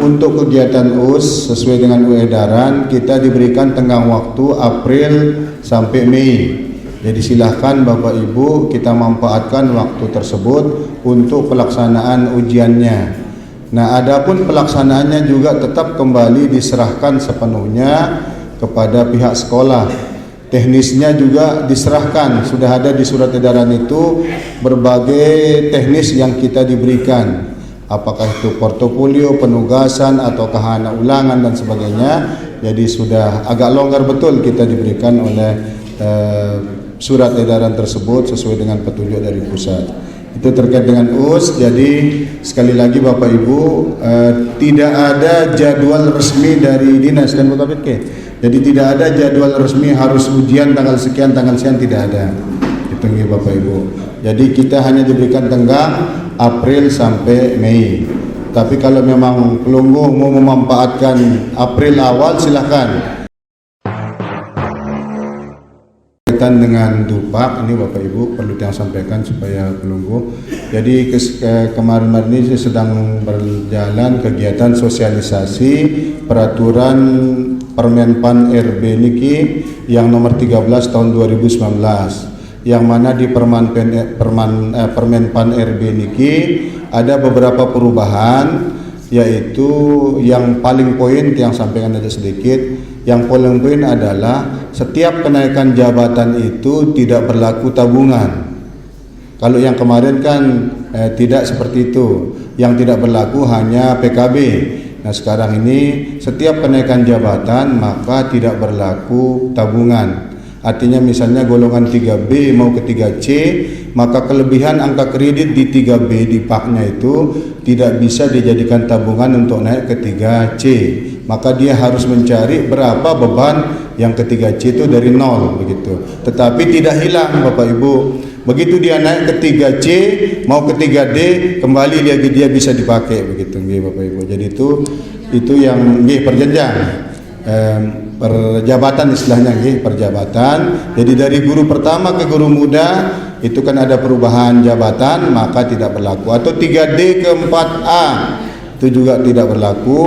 untuk kegiatan US sesuai dengan edaran kita diberikan tenggang waktu April sampai Mei. Jadi silahkan Bapak Ibu kita manfaatkan waktu tersebut untuk pelaksanaan ujiannya. Nah, adapun pelaksanaannya juga tetap kembali diserahkan sepenuhnya kepada pihak sekolah. Teknisnya juga diserahkan, sudah ada di surat edaran itu berbagai teknis yang kita diberikan. Apakah itu portofolio, penugasan, atau anak ulangan dan sebagainya. Jadi sudah agak longgar betul kita diberikan oleh surat edaran tersebut sesuai dengan petunjuk dari pusat. Itu terkait dengan US. Jadi sekali lagi Bapak Ibu, tidak ada jadwal resmi dari dinas dan Bapak Ibu. Jadi tidak ada jadwal resmi harus ujian tanggal sekian tidak ada. Itu Bapak Ibu. Jadi kita hanya diberikan tenggang April sampai Mei. Tapi kalau memang Pelunggu mau memanfaatkan April awal silahkan. Berkaitan dengan Dupak ini Bapak Ibu perlu yang sampaikan supaya Pelunggu. Jadi kemarin ini sedang berjalan kegiatan sosialisasi peraturan Permenpan RB niki yang nomor 13 tahun 2019, yang mana di Permenpan RB niki ada beberapa perubahan, yaitu yang paling poin yang sampaikan ada sedikit. Yang paling poin adalah setiap kenaikan jabatan itu tidak berlaku tabungan. Kalau yang kemarin kan tidak seperti itu, yang tidak berlaku hanya PKB. Nah sekarang ini setiap kenaikan jabatan maka tidak berlaku tabungan. Artinya misalnya golongan 3B mau ke 3C, maka kelebihan angka kredit di 3B di paknya itu tidak bisa dijadikan tabungan untuk naik ke 3C. Maka dia harus mencari berapa beban yang ke 3C itu dari nol begitu. Tetapi tidak hilang Bapak Ibu. Begitu dia naik ke 3C mau ke 3D kembali dia bisa dipakai begitu Bapak Ibu. Jadi itu yang perjanjian perjabatan istilahnya perjabatan. Jadi dari guru pertama ke guru muda itu kan ada perubahan jabatan maka tidak berlaku. Atau 3D ke 4A itu juga tidak berlaku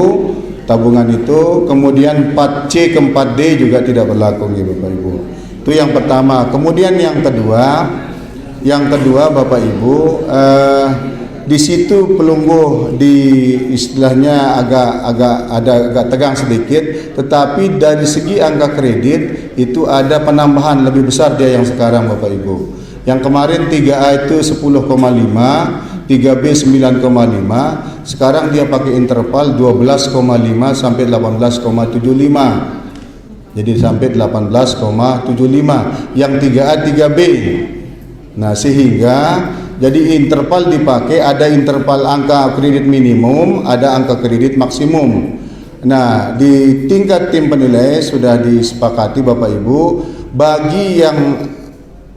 tabungan itu. Kemudian 4C ke 4D juga tidak berlaku Bapak Ibu. Itu yang pertama. Kemudian yang kedua Bapak Ibu, di situ Pelunggu di istilahnya agak tegang sedikit, tetapi dari segi angka kredit itu ada penambahan lebih besar dia yang sekarang Bapak Ibu. Yang kemarin 3A itu 10,5, 3B 9,5, sekarang dia pakai interval 12,5 sampai 18,75. Jadi sampai 18,75 yang 3A 3B. Nah sehingga jadi interval dipakai, ada interval angka kredit minimum, ada angka kredit maksimum. Nah di tingkat tim penilai sudah disepakati Bapak Ibu, bagi yang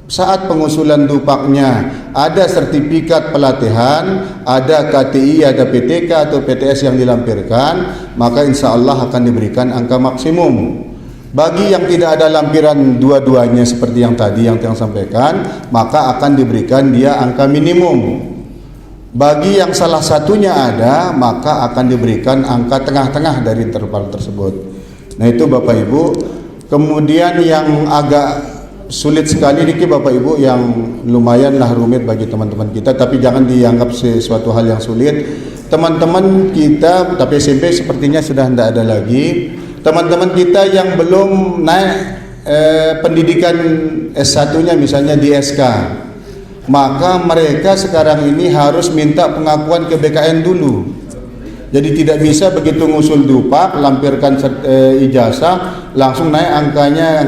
saat pengusulan dupaknya ada sertifikat pelatihan, ada KTI, ada PTK atau PTS yang dilampirkan, maka insya Allah akan diberikan angka maksimum. Bagi yang tidak ada lampiran dua-duanya seperti yang tadi yang sampaikan, maka akan diberikan dia angka minimum. Bagi yang salah satunya ada, maka akan diberikan angka tengah-tengah dari interval tersebut. Nah itu Bapak Ibu. Kemudian yang agak sulit sekali niki Bapak Ibu, yang lumayanlah rumit bagi teman-teman kita, tapi jangan dianggap sesuatu hal yang sulit. Teman-teman kita, tapi SMP sepertinya sudah tidak ada lagi. Teman-teman kita yang belum naik pendidikan S1-nya misalnya di SK, maka mereka sekarang ini harus minta pengakuan ke BKN dulu. Jadi tidak bisa begitu ngusul dupak, lampirkan ijazah, langsung naik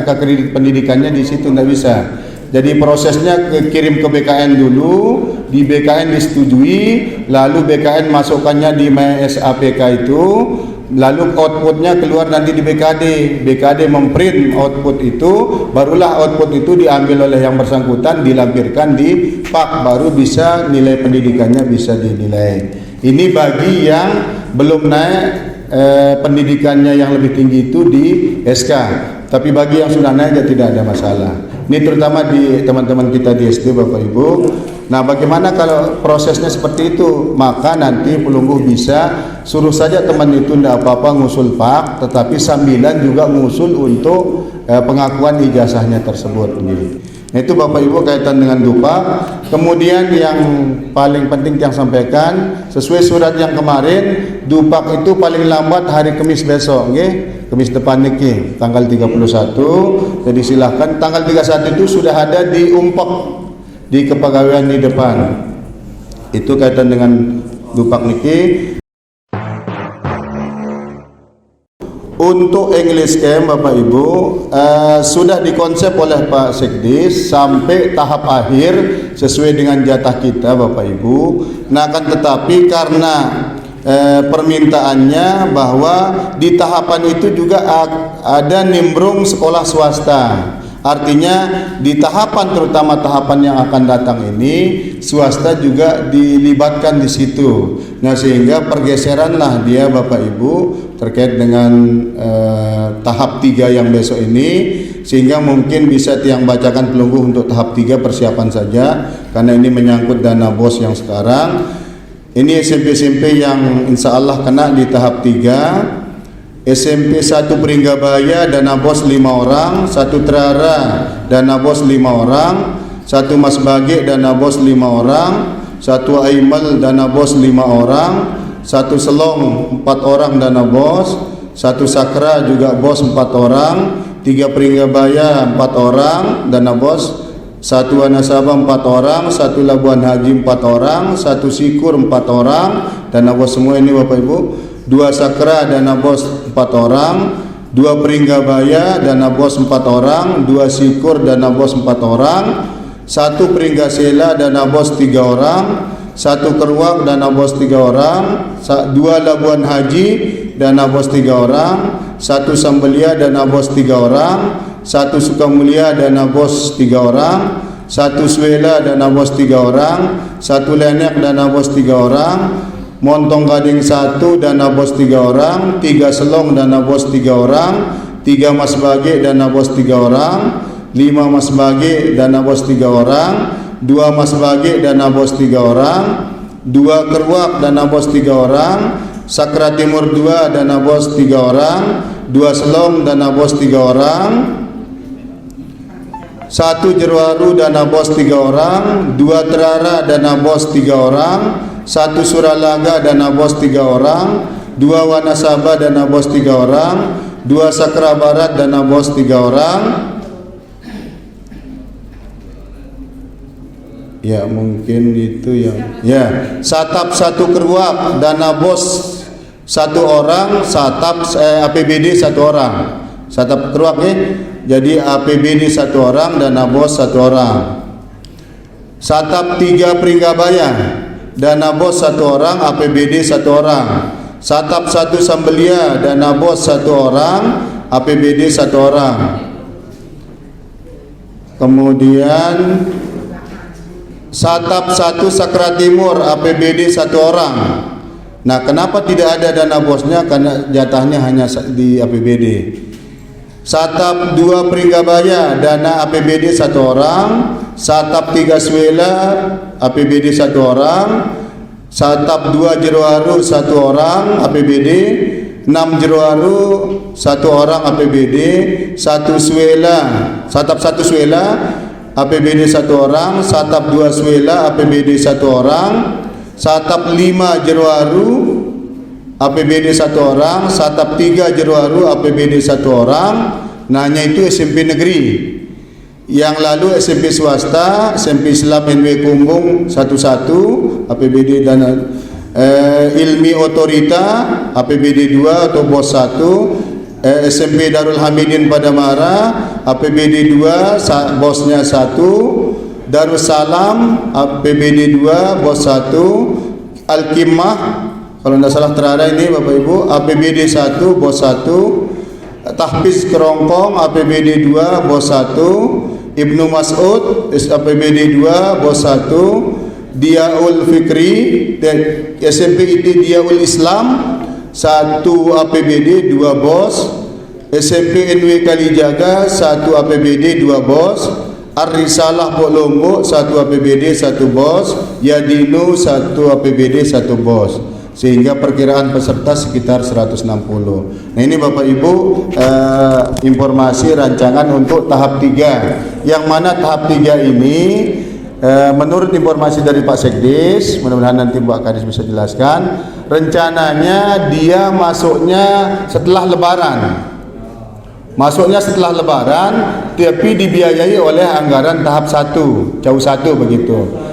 angka kredit pendidikannya di situ, tidak bisa. Jadi prosesnya kirim ke BKN dulu, di BKN disetujui, lalu BKN masukkannya di SAPK itu, lalu outputnya keluar nanti di BKD. BKD memprint output itu, barulah output itu diambil oleh yang bersangkutan, dilampirkan di PAK, baru bisa nilai pendidikannya bisa dinilai. Ini bagi yang belum naik pendidikannya yang lebih tinggi itu di SK. Tapi bagi yang sudah naik ya tidak ada masalah. Ini terutama di teman-teman kita di SD Bapak Ibu. Nah bagaimana kalau prosesnya seperti itu? Maka nanti Pelunggu bisa suruh saja teman itu tidak apa-apa ngusul pak, tetapi sambilan juga ngusul untuk pengakuan ijazahnya tersebut. Nah, itu Bapak Ibu kaitan dengan dupak. Kemudian yang paling penting yang sampaikan sesuai surat yang kemarin, dupak itu paling lambat hari Kamis besok, Kamis depan niki tanggal 31. Jadi silahkan tanggal 31 itu sudah ada di Umpek di kepegawaian di depan. Itu kaitan dengan dupak niki. Untuk English Camp Bapak Ibu sudah dikonsep oleh Pak Sekdis sampai tahap akhir sesuai dengan jatah kita Bapak Ibu. Nah akan tetapi karena permintaannya bahwa di tahapan itu juga ada nimbrung sekolah swasta. Artinya di tahapan, terutama tahapan yang akan datang ini, swasta juga dilibatkan di situ. Nah sehingga pergeseranlah dia Bapak Ibu terkait dengan tahap 3 yang besok ini, sehingga mungkin bisa tiang bacakan pelungguh untuk tahap 3 persiapan saja, karena ini menyangkut dana BOS yang sekarang. Ini SMP-SMP yang insya Allah kena di tahap 3. SMP 1 Pringgabaya dana BOS 5 orang, 1 Trara dana BOS 5 orang, 1 Mas Bage dana BOS 5 orang, 1 Aimal dana BOS 5 orang, 1 Selong 4 orang dana BOS, 1 Sakra juga BOS 4 orang, 3 Pringgabaya 4 orang dana BOS, 1 Wanasaba 4 orang, 1 Labuan Haji 4 orang, 1 Sikur 4 orang dana BOS semua ini Bapak Ibu. 2 Sakra dana BOS 4 orang, 2 Pringgabaya dana BOS 4 orang, 2 Sikur dana BOS 4 orang, 1 Pringgasela dana BOS 3 orang, 1 Keruak dana BOS 3 orang, 2 Labuan Haji dana BOS 3 orang, 1 Sambelia dana BOS 3 orang, 1 Sukamulia dana BOS 3 orang, 1 Suela dana BOS 3 orang, 1 Lenek dana BOS 3 orang, Montong Gading 1 dana BOS 3 orang, 3 Selong dana BOS 3 orang, 3 Mas Bage dana BOS 3 orang, 5 Mas Bage dana BOS 3 orang, 2 Mas Bage dana BOS 3 orang, 2 Keruak dana BOS 3 orang, Sakra Timur 2 dana BOS 3 orang, 2 Selong dana BOS 3 orang, 1 Jerwaru dana BOS 3 orang, 2 Terara dana BOS 3 orang, 1 Suralaga dana BOS 3 orang, 2 Wanasaba dana BOS 3 orang, 2 Sakra Barat dana BOS 3 orang. Ya mungkin itu yang ya. Satap 1 Keruak dana BOS 1 orang, Satap APBD 1 orang. Satap Keruak jadi APBD 1 orang, dana BOS 1 orang. Satap 3 Pringgabaya dana BOS 1 orang, APBD 1 orang. Satap 1 Sambelia dana BOS 1 orang, APBD 1 orang. Kemudian Satap 1 Sakra Timur, APBD 1 orang. Nah kenapa tidak ada dana BOS-nya? Karena jatahnya hanya di APBD. Satap 2 Pringgabaya dana APBD 1 orang, Satap 3 Suela APBD 1 orang, Satap 2 Jerwaru 1 orang APBD, 6 Jerwaru 1 orang APBD, 1 Suela, Satap 1 Suela APBD 1 orang, Satap 2 Suela APBD 1 orang, Satap 5 Jerwaru APBD 1 orang, Satap 3 Jerwaru APBD 1 orang. Nanya itu SMP negeri. Yang lalu SMP swasta, SMP Islam NW Kumbung 11 APBD dana Ilmi Otorita APBD 2 atau BOS 1, SMP Darul Hamidin Padamara APBD 2 BOS-nya 1, Darussalam APBD 2 BOS 1, Al-Qimah kalau tidak salah Terada ini Bapak Ibu APBD 1 BOS 1, Tahfiz Kerongkong APBD 2 BOS 1, Ibnu Mas'ud APBD 2 BOS 1, Diaul Fikri SMP IT Diaul Islam 1 APBD 2 BOS, SMP NW Kalijaga 1 APBD 2 BOS, Ar-Risalah Lombok 1 APBD 1 BOS, Yadinu 1 APBD 1 BOS. sehingga perkiraan peserta sekitar 160. Nah ini Bapak Ibu informasi rancangan untuk tahap 3, yang mana tahap 3 ini menurut informasi dari Pak Sekdis, mudah-mudahan nanti Pak Kadis bisa jelaskan, rencananya dia masuknya setelah Lebaran. Masuknya setelah Lebaran, tapi dibiayai oleh anggaran tahap 1, jauh 1 begitu.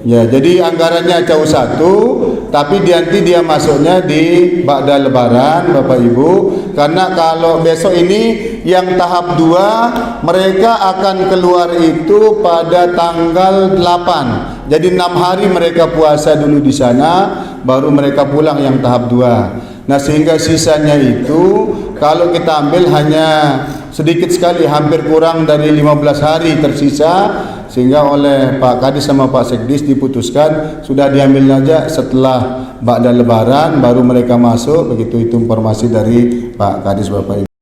Ya, jadi anggarannya jauh 1, tapi nanti dia masuknya di ba'da Lebaran, Bapak Ibu. Karena kalau besok ini yang tahap 2 mereka akan keluar itu pada tanggal 8. Jadi 6 hari mereka puasa dulu di sana, baru mereka pulang yang tahap 2. Nah, sehingga sisanya itu kalau kita ambil hanya sedikit sekali, hampir kurang dari 15 hari tersisa, sehingga oleh Pak Kadis sama Pak Sekdis diputuskan sudah diambil aja setelah ba'da Lebaran baru mereka masuk. Begitu itu informasi dari Pak Kadis Bapak Ibu.